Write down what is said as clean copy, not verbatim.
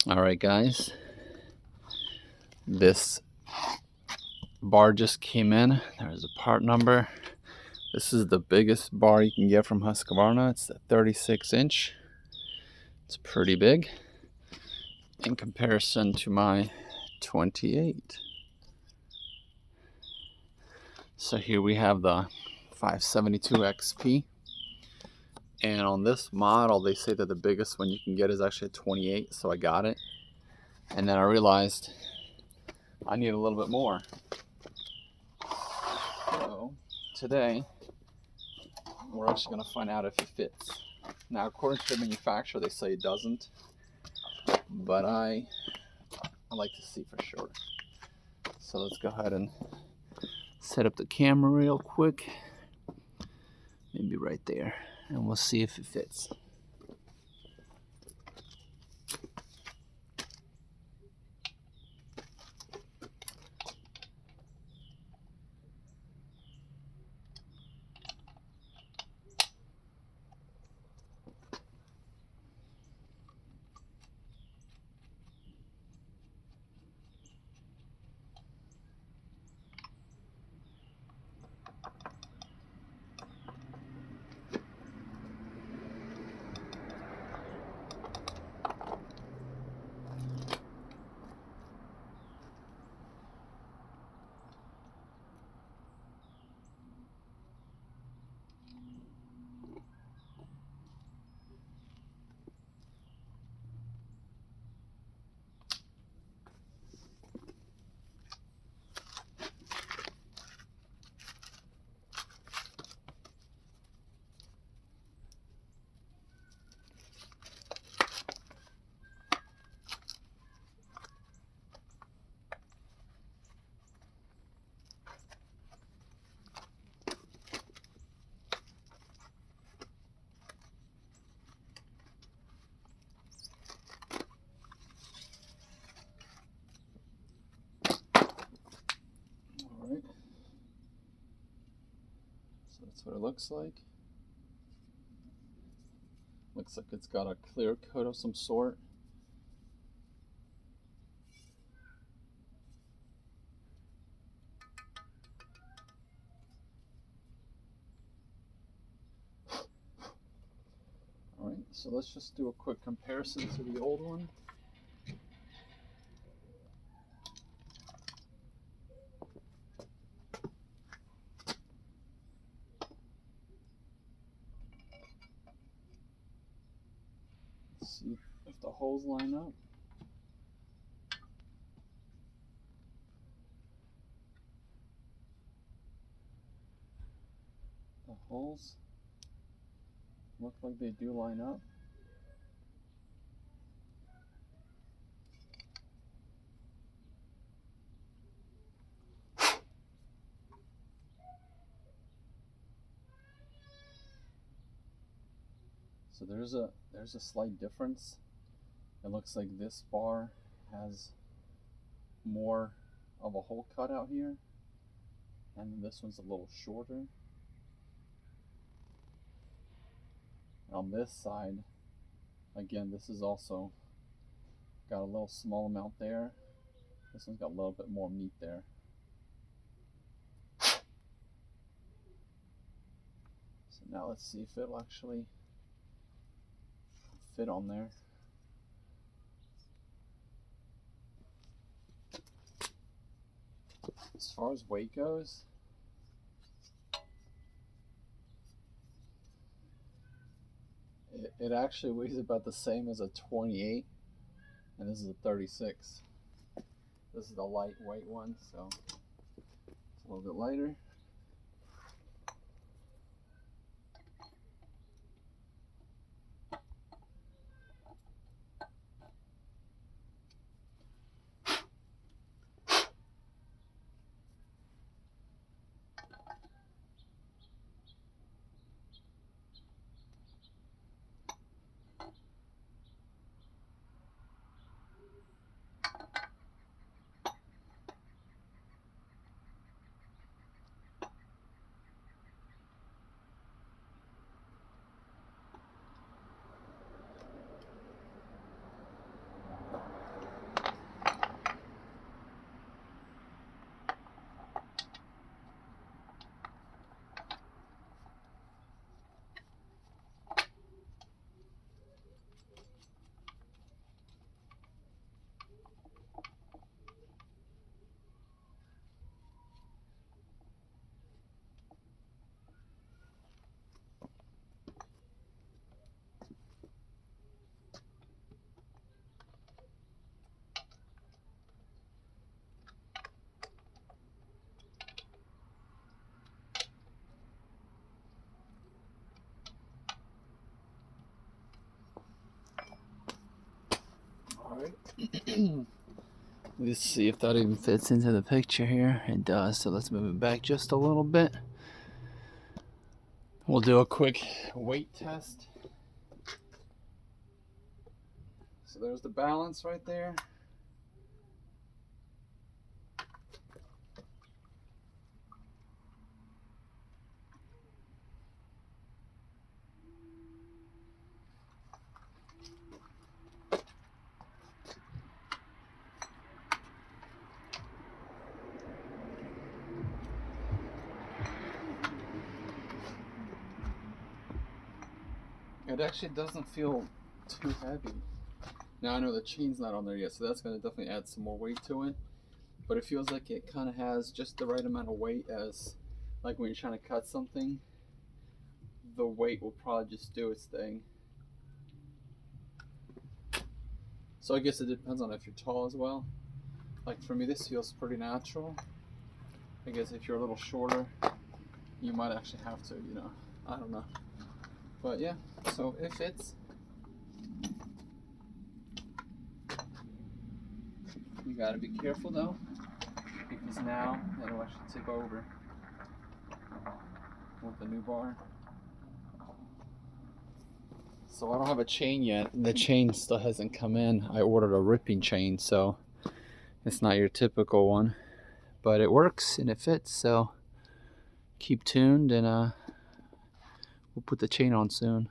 All right, guys, this bar just came in. There's a part number. This is the biggest bar you can get from Husqvarna. It's a 36-inch. It's pretty big in comparison to my 28. So here we have the 572 XP. And on this model, they say that the biggest one you can get is actually a 28, so I got it. And then I realized I need a little bit more. So today, we're actually going to find out if it fits. Now, according to the manufacturer, they say it doesn't, but I like to see for sure. So let's go ahead and set up the camera real quick. Maybe right there, and we'll see if it fits. Alright, so that's what it looks like. Looks like it's got a clear coat of some sort. Alright, so let's just do a quick comparison to the old one. See if the holes line up. The holes look like they do line up. So there's a slight difference. It looks like this bar has more of a hole cut out here, and this one's a little shorter. On this side, again, this is also got a little small amount there. This one's got a little bit more meat there. So now let's see if it'll actually fit on there. As far as weight goes, it actually weighs about the same as a 28, and this is a 36. This is the lightweight one, so it's a little bit lighter. Alright. Let's see if that even fits into the picture here. It does, so let's move it back just a little bit. We'll do a quick weight test. So there's the balance right there. It actually doesn't feel too heavy. Now I know the chain's not on there yet, so that's going to definitely add some more weight to it. But it feels like it kind of has just the right amount of weight, as like when you're trying to cut something, the weight will probably just do its thing. So I guess it depends on if you're tall as well. Like for me, this feels pretty natural. I guess if you're a little shorter, you might actually have to, you know, I don't know. But yeah, so it fits. You gotta be careful though, because now it'll actually tip over with the new bar. So I don't have a chain yet. The chain still hasn't come in. I ordered a ripping chain, so it's not your typical one. But it works and it fits, so keep tuned, and we'll put the chain on soon.